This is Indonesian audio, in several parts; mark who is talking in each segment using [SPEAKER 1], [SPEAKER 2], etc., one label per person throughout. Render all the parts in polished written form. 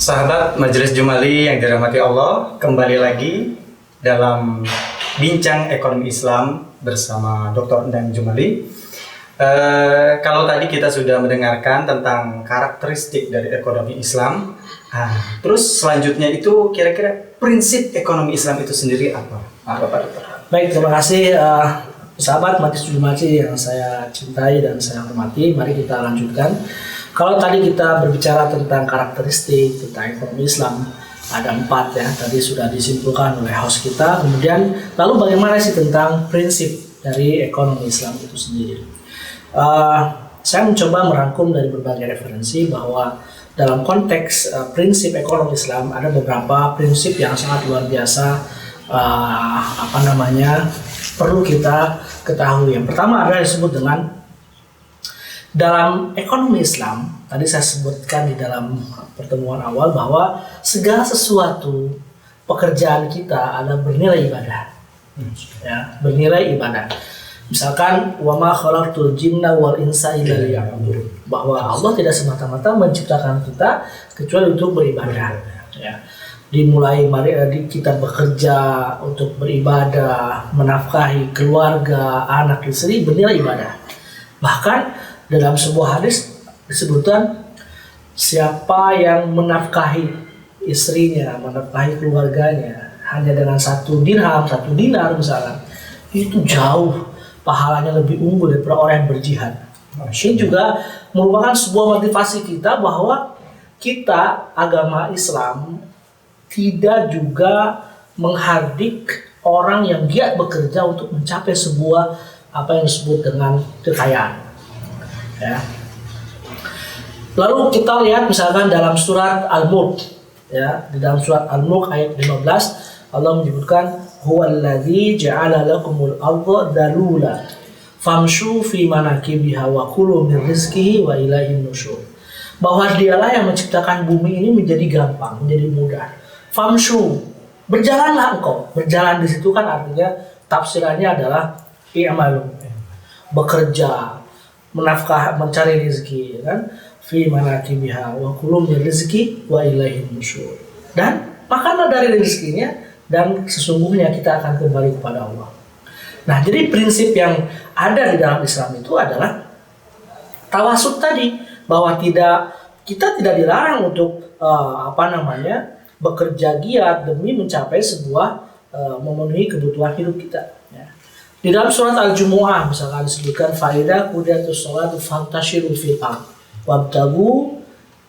[SPEAKER 1] Sahabat Majelis Jumali yang dirahmati Allah, kembali lagi dalam Bincang Ekonomi Islam bersama Dr. Endang Jumali. Kalau tadi kita sudah mendengarkan tentang karakteristik dari ekonomi Islam, terus selanjutnya itu kira-kira prinsip ekonomi Islam itu sendiri apa? Bapak Dr.
[SPEAKER 2] Baik, terima kasih sahabat Majelis Jumali yang saya cintai dan saya hormati. Mari kita lanjutkan. Kalau tadi kita berbicara tentang karakteristik tentang ekonomi Islam, ada 4 ya, tadi sudah disimpulkan oleh host kita. Kemudian lalu bagaimana sih tentang prinsip dari ekonomi Islam itu sendiri? Saya mencoba merangkum dari berbagai referensi bahwa dalam konteks prinsip ekonomi Islam ada beberapa prinsip yang sangat luar biasa perlu kita ketahui. Yang pertama adalah disebut dengan dalam ekonomi Islam, tadi saya sebutkan di dalam pertemuan awal bahwa segala sesuatu pekerjaan kita ada bernilai ibadah, ya, bernilai ibadah. Misalkan wa ma khalaqtul jinna wal insa illa liya'budun, bahwa Allah tidak semata-mata menciptakan kita kecuali untuk beribadah. Ya. Dimulai kita bekerja untuk beribadah, menafkahi keluarga, anak, istri, bernilai ibadah. Bahkan dalam sebuah hadis disebutkan siapa yang menafkahi istrinya, menafkahi keluarganya hanya dengan 1 dirham, 1 dinar misalnya, itu jauh pahalanya lebih unggul daripada orang yang berjihad. Ini juga merupakan sebuah motivasi kita bahwa kita agama Islam tidak juga menghardik orang yang giat bekerja untuk mencapai sebuah apa yang disebut dengan kekayaan. Ya. Lalu kita lihat misalkan dalam surat Al-Mulk, ya, di dalam surat Al-Mulk ayat 15 Allah menyebutkan huwallazi ja'ala lakumul ardha dalula famshu fi manakibiha wa kulu min rizqihi wa ilaihin nusyur. Bahwa dialah yang menciptakan bumi ini menjadi gampang, menjadi mudah. Famshu, berjalanlah engkau. Berjalan di situ kan artinya tafsirannya adalah i'malu, bekerja, menafkah, mencari rezeki, kan? Fi manakibiha wa kulu min rizqi wa ilaihin nusyur. Dan makanlah dari rezekinya dan sesungguhnya kita akan kembali kepada Allah. Nah, jadi prinsip yang ada di dalam Islam itu adalah tawasud tadi, bahwa kita tidak dilarang untuk bekerja giat demi mencapai sebuah memenuhi kebutuhan hidup kita. Ya. Di dalam surat Al-Jumu'ah misalkan disebutkan faida qudiyatus sholatu fantashiru fil ardh wabtagu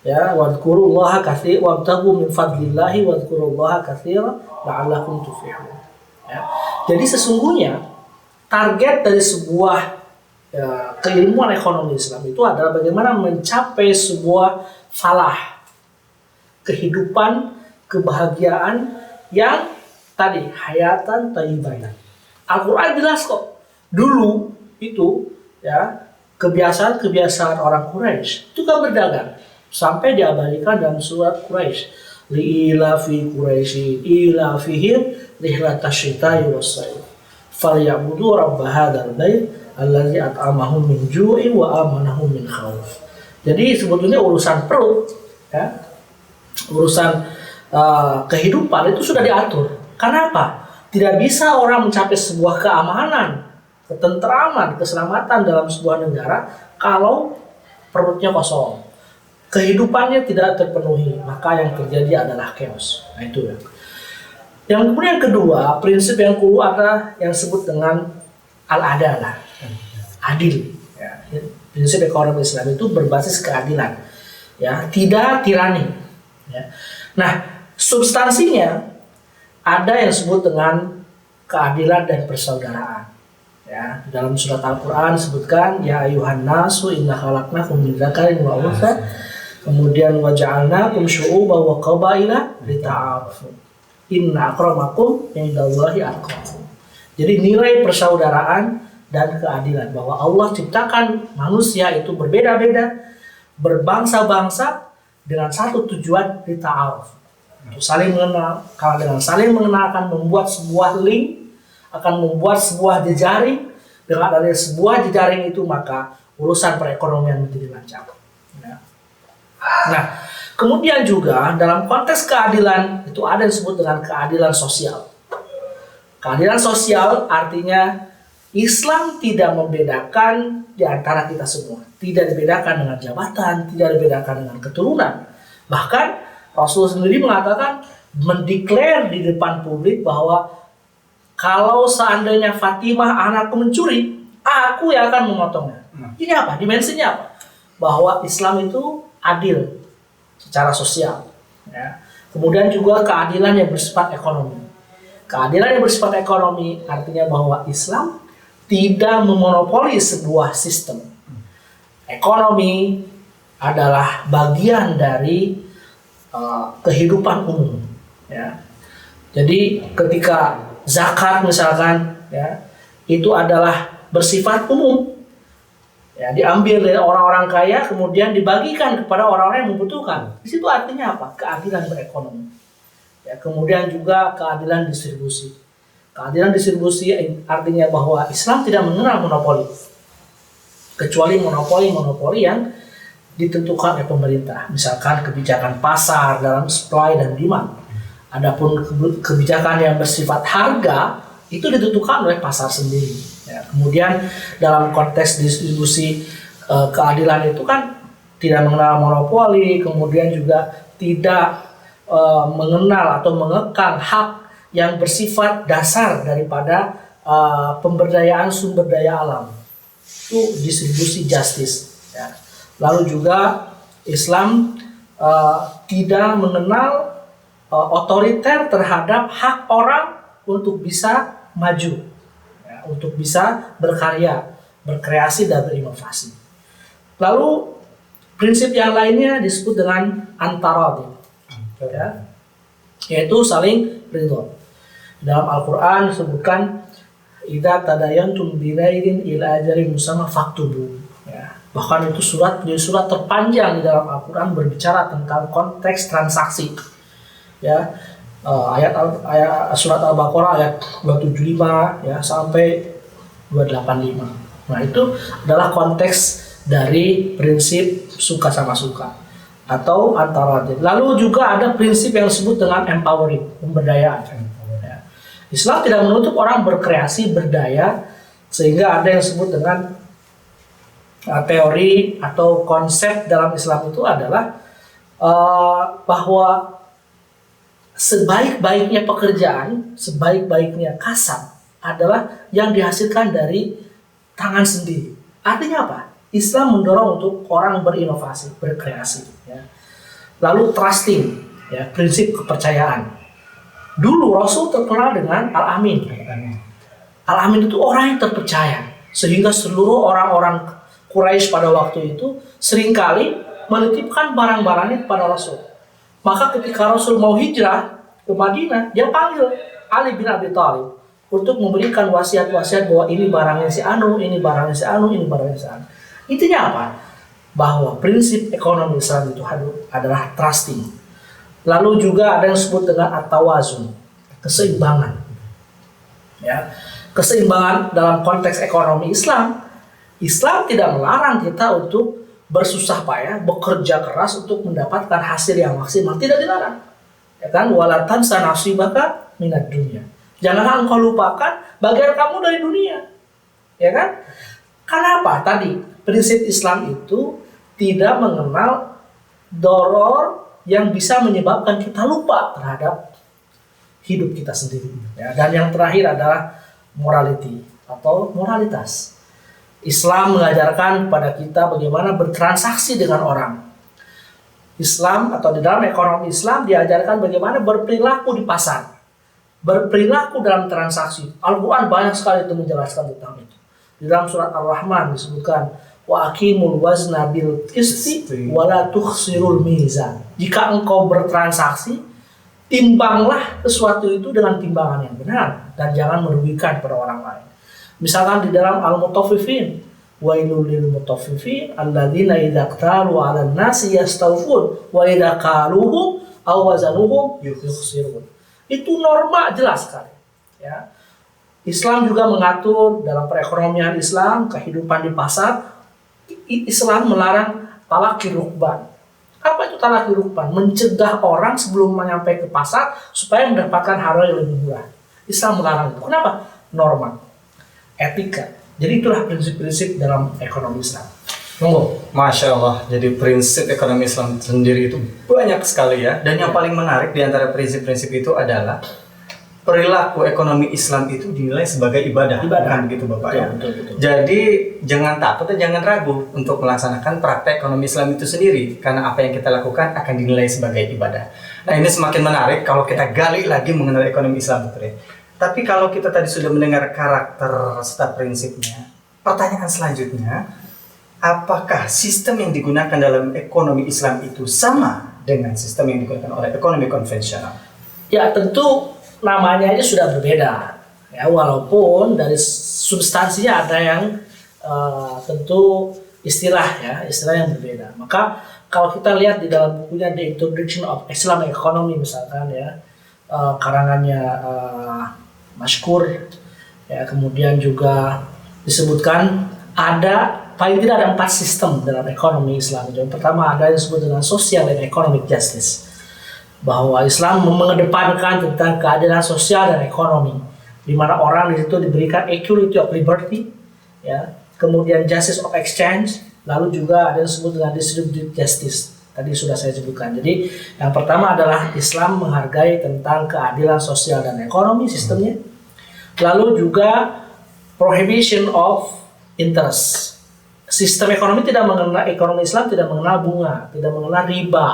[SPEAKER 2] ya wadhkurullaha katsiran wabtagu min fadlillahi wadhkurullaha katsiran la'allakum tuflihun. Ya. Jadi sesungguhnya target dari sebuah keilmuan ekonomi Islam itu adalah bagaimana mencapai sebuah falah, kehidupan, kebahagiaan yang tadi hayatan thayyibah. Al-Quran jelas kok. Dulu itu ya kebiasaan orang Quraisy itu kan berdagang sampai diabadikan dalam surat Quraisy. Li'ila fi Quraisy ila fihim rihlatash shita'i was-sayf falyabudu rabb hadzal bait allazi at'amahum min ju'in wa amanahum min khauf. Jadi sebetulnya urusan perut ya, urusan kehidupan itu sudah diatur. Karena apa? Tidak bisa orang mencapai sebuah keamanan, ketentraman, keselamatan dalam sebuah negara kalau perutnya kosong, kehidupannya tidak terpenuhi, maka yang terjadi adalah chaos. Nah, itu ya. Yang kemudian kedua, prinsip yang kedua adalah yang disebut dengan al-adalah, adil. Ya. Prinsip ekonomi Islam itu berbasis keadilan, ya, tidak tirani. Ya. Nah, substansinya ada yang disebut dengan keadilan dan persaudaraan. Ya, dalam surat Al-Quran disebutkan ya ayuhan nasu inna khalaqnakum min dzakarin wa untha kemudian wa ja'alnakum syu'uban wa qabaila lita'arafu inna akramakum indallahi atqakum. Jadi nilai persaudaraan dan keadilan, bahwa Allah ciptakan manusia itu berbeda-beda, berbangsa-bangsa dengan satu tujuan lita'arafu, saling mengenal. Kalau dengan saling mengenal akan membuat sebuah link, akan membuat sebuah jejaring. Dengan adanya sebuah jejaring itu maka urusan perekonomian menjadi lancar. Ya. Nah, kemudian juga dalam konteks keadilan itu ada yang disebut dengan keadilan sosial. Keadilan sosial artinya Islam tidak membedakan di antara kita semua. Tidak dibedakan dengan jabatan, tidak dibedakan dengan keturunan. Bahkan Rasul sendiri mengatakan, mendeklar di depan publik bahwa kalau seandainya Fatimah anakku mencuri, aku yang akan memotongnya. Ini apa? Dimensinya apa? Bahwa Islam itu adil secara sosial. Ya. Kemudian juga keadilan yang bersifat ekonomi. Keadilan yang bersifat ekonomi artinya bahwa Islam tidak memonopoli sebuah sistem. Ekonomi adalah bagian dari kehidupan umum. Ya. Jadi ketika zakat misalkan, ya, itu adalah bersifat umum. Ya, diambil dari orang-orang kaya kemudian dibagikan kepada orang-orang yang membutuhkan. Di situ artinya apa? Keadilan berekonomi. Ya, kemudian juga keadilan distribusi. Keadilan distribusi artinya bahwa Islam tidak mengenal monopoli, kecuali monopoli yang ditentukan oleh pemerintah. Misalkan kebijakan pasar dalam supply dan demand. Adapun kebijakan yang bersifat harga itu ditentukan oleh pasar sendiri. Ya, kemudian dalam konteks distribusi keadilan itu kan tidak mengenal monopoli, kemudian juga tidak mengenal atau mengekang hak yang bersifat dasar daripada pemberdayaan sumber daya alam. Itu distribusi justice. Ya. Lalu juga Islam tidak mengenal otoriter terhadap hak orang untuk bisa maju, ya, untuk bisa berkarya, berkreasi dan berinovasi. Lalu prinsip yang lainnya disebut dengan antaradi, ya, yaitu saling ridho. Dalam Al-Quran disebutkan idza tadayantum bilailin ila ajalin musamma faktubu. Ya, bahkan itu jadi surat terpanjang di dalam Al-Quran berbicara tentang konteks transaksi. Ya, ayat surat Al-Baqarah ayat 275 ya sampai 285. Nah, itu adalah konteks dari prinsip suka sama suka atau antara. Lalu juga ada prinsip yang disebut dengan empowering, pemberdayaan. Ya. Islam tidak menuntut orang berkreasi, berdaya, sehingga ada yang disebut dengan teori atau konsep dalam Islam itu adalah bahwa sebaik-baiknya pekerjaan, sebaik-baiknya kasab adalah yang dihasilkan dari tangan sendiri. Artinya apa? Islam mendorong untuk orang berinovasi, berkreasi. Ya. Lalu trusting, ya, prinsip kepercayaan. Dulu Rasul terkenal dengan Al-Amin. Al-Amin itu orang yang terpercaya, sehingga seluruh orang-orang Quraisy pada waktu itu seringkali menitipkan barang-barangnya kepada Rasul. Maka ketika Rasul mau hijrah ke Madinah, dia panggil Ali bin Abi Thalib untuk memberikan wasiat-wasiat bahwa ini barangnya si Anu, ini barangnya si Anu, ini barangnya si Anu. Intinya apa? Bahwa prinsip ekonomi Islam itu adalah trusting. Lalu juga ada yang disebut dengan at-tawazun, keseimbangan. Ya, keseimbangan dalam konteks ekonomi Islam. Islam tidak melarang kita untuk bersusah payah, bekerja keras untuk mendapatkan hasil yang maksimal, tidak dilarang. Ya kan, walatan sanasibaka minad dunya. Janganlah engkau lupakan bagian kamu dari dunia. Ya kan? Kenapa? Tadi prinsip Islam itu tidak mengenal doror yang bisa menyebabkan kita lupa terhadap hidup kita sendiri. Ya, dan yang terakhir adalah morality atau moralitas. Islam mengajarkan kepada kita bagaimana bertransaksi dengan orang. Islam atau di dalam ekonomi Islam diajarkan bagaimana berperilaku di pasar, berperilaku dalam transaksi. Al-Quran banyak sekali itu menjelaskan tentang itu. Di dalam surat Ar-Rahman disebutkan wa aqimul wazna bil qisti wa la tukhsirul mizan. Jika engkau bertransaksi, timbanglah sesuatu itu dengan timbangan yang benar dan jangan merugikan pada orang lain. Misalkan di dalam Al-Mutaffifin, wailul lil mutaffifin alladzina idza qtalu 'alan nasi yastawfun wa idza qaluhum aw wazanuhum yukhsirun. Itu norma jelas sekali, ya. Islam juga mengatur dalam perekonomian Islam, kehidupan di pasar. Islam melarang talaqi rukban, Apa itu talaqi rukban? Mencegah orang sebelum sampai ke pasar supaya mendapatkan harga yang lebih murah. Islam melarang itu. Kenapa? Norma, etika. Jadi itulah prinsip-prinsip dalam ekonomi Islam. Monggo.
[SPEAKER 1] Masya Allah, jadi prinsip ekonomi Islam sendiri itu banyak sekali ya. Dan yang paling menarik di antara prinsip-prinsip itu adalah perilaku ekonomi Islam itu dinilai sebagai ibadah. Bukan begitu Bapak ya?
[SPEAKER 2] Betul.
[SPEAKER 1] Jadi jangan takut dan jangan ragu untuk melaksanakan praktek ekonomi Islam itu sendiri. Karena apa yang kita lakukan akan dinilai sebagai ibadah. Nah ini semakin menarik kalau kita gali lagi mengenai ekonomi Islam, betul ya. Tapi kalau kita tadi sudah mendengar karakter serta prinsipnya, pertanyaan selanjutnya, apakah sistem yang digunakan dalam ekonomi Islam itu sama dengan sistem yang digunakan oleh ekonomi konvensional?
[SPEAKER 2] Ya tentu namanya aja sudah berbeda. Ya walaupun dari substansinya ada yang tentu istilah yang berbeda. Maka kalau kita lihat di dalam bukunya The Introduction of Islamic Economy misalkan ya, karangannya Mashkur ya, kemudian juga disebutkan paling tidak ada 4 sistem dalam ekonomi Islam. Yang pertama ada yang disebut dengan social and economic justice, bahwa Islam mengedepankan tentang keadilan sosial dan ekonomi, di mana orang di situ diberikan equality of liberty, ya, kemudian justice of exchange, lalu juga ada yang disebut dengan distributive justice. Tadi sudah saya sebutkan. Jadi yang pertama adalah Islam menghargai tentang keadilan sosial dan ekonomi sistemnya, lalu juga prohibition of interest. Sistem ekonomi Islam tidak mengenal bunga, tidak mengenal riba.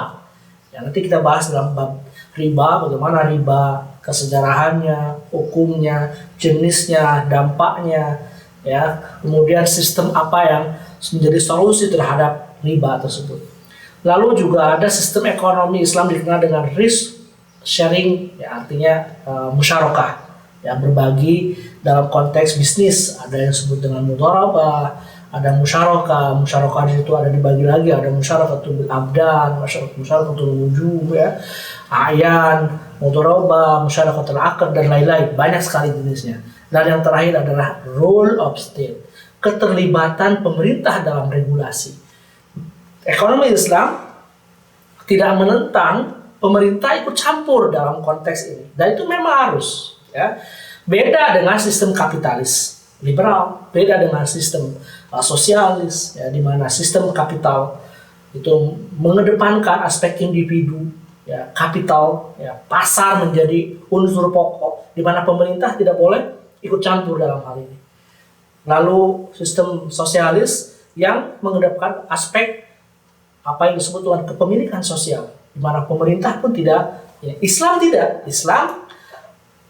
[SPEAKER 2] Ya, nanti kita bahas dalam bab riba, bagaimana riba, kesejarahannya, hukumnya, jenisnya, dampaknya, ya, kemudian sistem apa yang menjadi solusi terhadap riba tersebut. Lalu juga ada sistem ekonomi Islam dikenal dengan risk sharing, ya, artinya musyarakah, ya, berbagi dalam konteks bisnis. Ada yang disebut dengan mudharabah, ada musyarakah di situ ada dibagi lagi, ada musyarakahul abdan, musyarakahul wujub, ya, ayan, mudharabah, musyarakahul aqd dan lain-lain, banyak sekali jenisnya. Dan yang terakhir adalah role of state, keterlibatan pemerintah dalam regulasi. Ekonomi Islam tidak menentang pemerintah ikut campur dalam konteks ini, dan itu memang harus, ya. Beda dengan sistem kapitalis liberal, beda dengan sistem sosialis, ya, di mana sistem kapital itu mengedepankan aspek individu, ya, kapital, ya, pasar menjadi unsur pokok, di mana pemerintah tidak boleh ikut campur dalam hal ini. Lalu sistem sosialis yang mengedepankan aspek apa yang disebut dengan kepemilikan sosial, di mana pemerintah pun tidak, ya, Islam tidak. Islam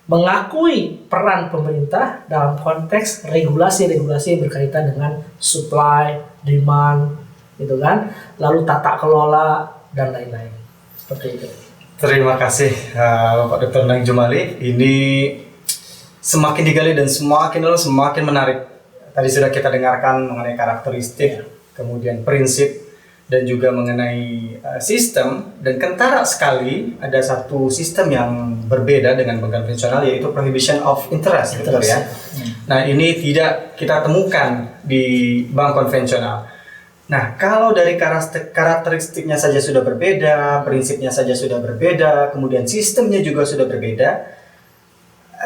[SPEAKER 2] mengakui peran pemerintah dalam konteks regulasi-regulasi yang berkaitan dengan supply, demand, gitu kan, lalu tata kelola dan lain-lain. Seperti itu.
[SPEAKER 1] Terima kasih Bapak Dr. Endang Jumali. Ini semakin digali dan semakin menarik. Tadi sudah kita dengarkan mengenai karakteristik, kemudian prinsip, dan juga mengenai sistem. Dan kentara sekali ada satu sistem yang berbeda dengan bank konvensional, yaitu prohibition of interest, betul ya. Nah ini tidak kita temukan di bank konvensional. Nah kalau dari karakteristiknya saja sudah berbeda, prinsipnya saja sudah berbeda, kemudian sistemnya juga sudah berbeda,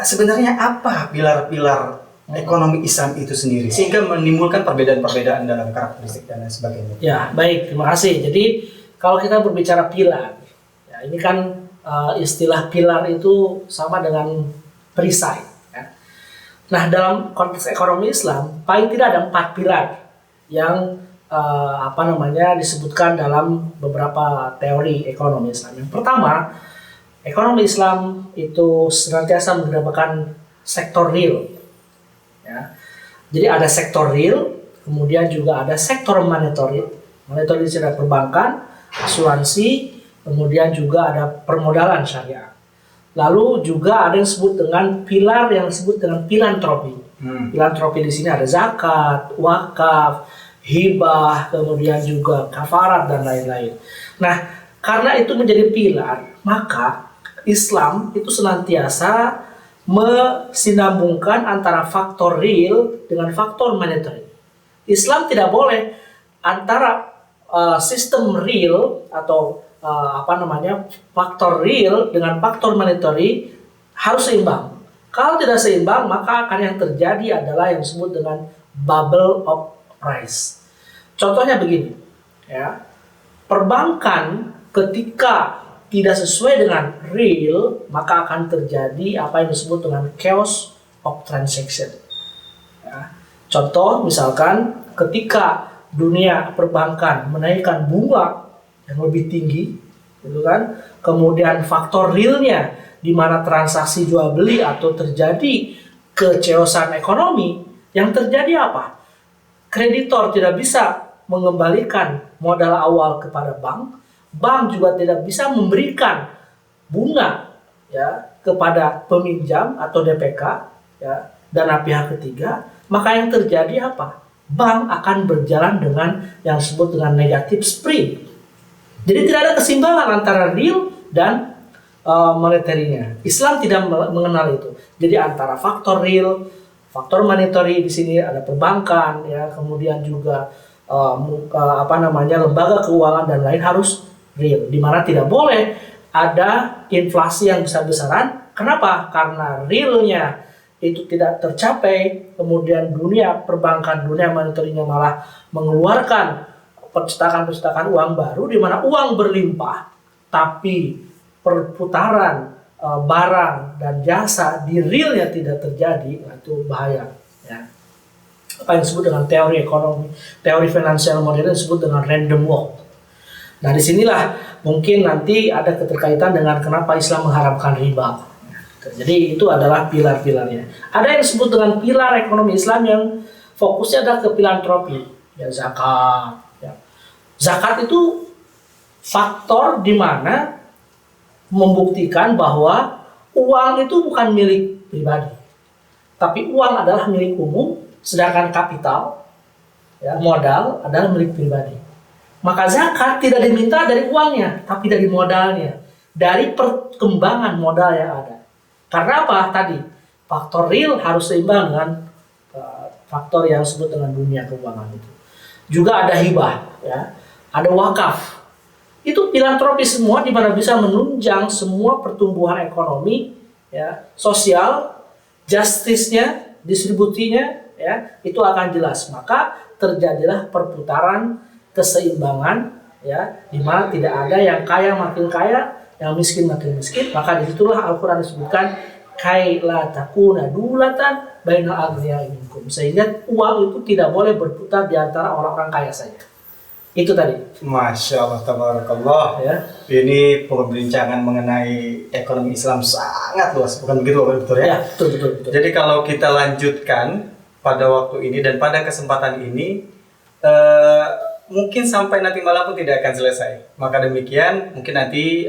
[SPEAKER 1] sebenarnya apa pilar-pilar ekonomi Islam itu sendiri sehingga menimbulkan perbedaan-perbedaan dalam karakteristik dan lain sebagainya?
[SPEAKER 2] Ya, baik, terima kasih. Jadi kalau kita berbicara pilar, ya, ini kan istilah pilar itu sama dengan perisai, ya. Nah, dalam konteks ekonomi Islam paling tidak ada 4 pilar yang disebutkan dalam beberapa teori ekonomi Islam. Yang pertama, ekonomi Islam itu senantiasa mengedepankan sektor real. Ya. Jadi ada sektor real, kemudian juga ada sektor monetary. Monetary itu ada perbankan, asuransi, kemudian juga ada permodalan syariah. Lalu juga ada yang disebut dengan pilar yang disebut dengan filantropi. Filantropi di sini ada zakat, wakaf, hibah, kemudian juga kafarat dan lain-lain. Nah, karena itu menjadi pilar, maka Islam itu senantiasa mesinambungkan antara faktor real dengan faktor monetary. Islam tidak boleh antara sistem real atau faktor real dengan faktor monetary harus seimbang. Kalau tidak seimbang, maka akan yang terjadi adalah yang disebut dengan bubble of price. Contohnya begini, ya, perbankan ketika tidak sesuai dengan real, maka akan terjadi apa yang disebut dengan chaos of transaction. Ya. Contoh misalkan ketika dunia perbankan menaikkan bunga yang lebih tinggi, gitu kan, kemudian faktor realnya di mana transaksi jual beli atau terjadi kechaosan ekonomi, yang terjadi apa? Kreditor tidak bisa mengembalikan modal awal kepada bank, bank juga tidak bisa memberikan bunga, ya, kepada peminjam atau DPK, ya, dana pihak ketiga, maka yang terjadi apa? Bank akan berjalan dengan yang disebut dengan negative spread. Jadi tidak ada keseimbangan antara real dan monetarinya. Islam tidak mengenal itu. Jadi antara faktor real, faktor monetary, di sini ada perbankan, ya, kemudian juga lembaga keuangan dan lain harus real. Di mana tidak boleh ada inflasi yang besar-besaran. Kenapa? Karena realnya itu tidak tercapai, kemudian dunia perbankan, dunia monetarinya malah mengeluarkan percetakan uang baru, di mana uang berlimpah, tapi perputaran barang dan jasa di realnya tidak terjadi, itu bahaya, ya. Apa yang disebut dengan teori ekonomi, teori finansial modern disebut dengan random walk. Nah, disinilah mungkin nanti ada keterkaitan dengan kenapa Islam mengharamkan riba. Jadi itu adalah pilar-pilarnya. Ada yang disebut dengan pilar ekonomi Islam yang fokusnya adalah ke filantropi, ya, zakat. Ya. Zakat itu faktor di mana membuktikan bahwa uang itu bukan milik pribadi, tapi uang adalah milik umum, sedangkan kapital, ya, modal adalah milik pribadi. Maka zakat tidak diminta dari uangnya, tapi dari modalnya, dari perkembangan modal yang ada. Karena apa? Tadi faktor real harus seimbang dengan faktor yang disebut dengan dunia keuangan itu. Juga ada hibah, ya, ada wakaf. Itu filantropi semua, di mana bisa menunjang semua pertumbuhan ekonomi, ya, sosial, justice-nya, distribusinya, ya, itu akan jelas. Maka terjadilah perputaran keseimbangan, ya, di mana tidak ada yang kaya makin kaya, yang miskin makin miskin. Maka disitulah Al-Quran disebutkan kai la takuna dulatan bainal aghniya'i minkum, sehingga uang itu tidak boleh berputar di antara orang-orang kaya saja. Itu tadi.
[SPEAKER 1] Masya Allah, tabarakallah, ya. Ini perbincangan mengenai ekonomi Islam sangat luas, bukan begitu Bapak Dokter, ya?
[SPEAKER 2] Ya, betul.
[SPEAKER 1] Jadi kalau kita lanjutkan pada waktu ini dan pada kesempatan ini, mungkin sampai nanti malam pun tidak akan selesai. Maka demikian, mungkin nanti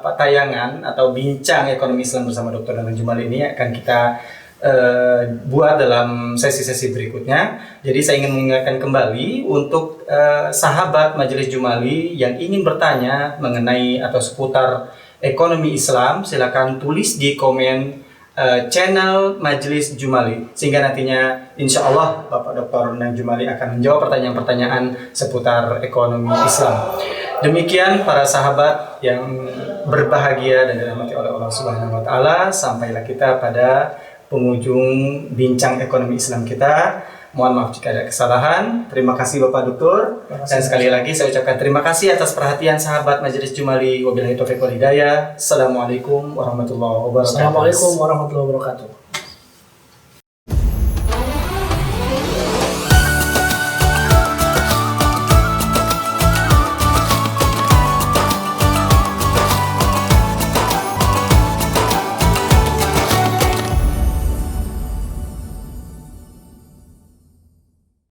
[SPEAKER 1] tayangan atau bincang ekonomi Islam bersama Dr. Danang Jumali ini akan kita buat dalam sesi-sesi berikutnya. Jadi saya ingin mengingatkan kembali untuk sahabat Majelis Jumali yang ingin bertanya mengenai atau seputar ekonomi Islam, silakan tulis di komen channel Majelis Jumali, sehingga nantinya insya Allah Bapak Dr. Danang Jumali akan menjawab pertanyaan-pertanyaan seputar ekonomi Islam. Demikian para sahabat yang berbahagia dan dirahmati oleh Allah Subhanahu wa taala, sampailah kita pada penghujung bincang ekonomi Islam kita. Mohon maaf jika ada kesalahan. Terima kasih Bapak Dokter. Dan sekali lagi saya ucapkan terima kasih atas perhatian sahabat Majelis Jumali. Wabillahi taufiq wal hidayah. Assalamualaikum warahmatullahi wabarakatuh.
[SPEAKER 2] Assalamualaikum warahmatullahi wabarakatuh.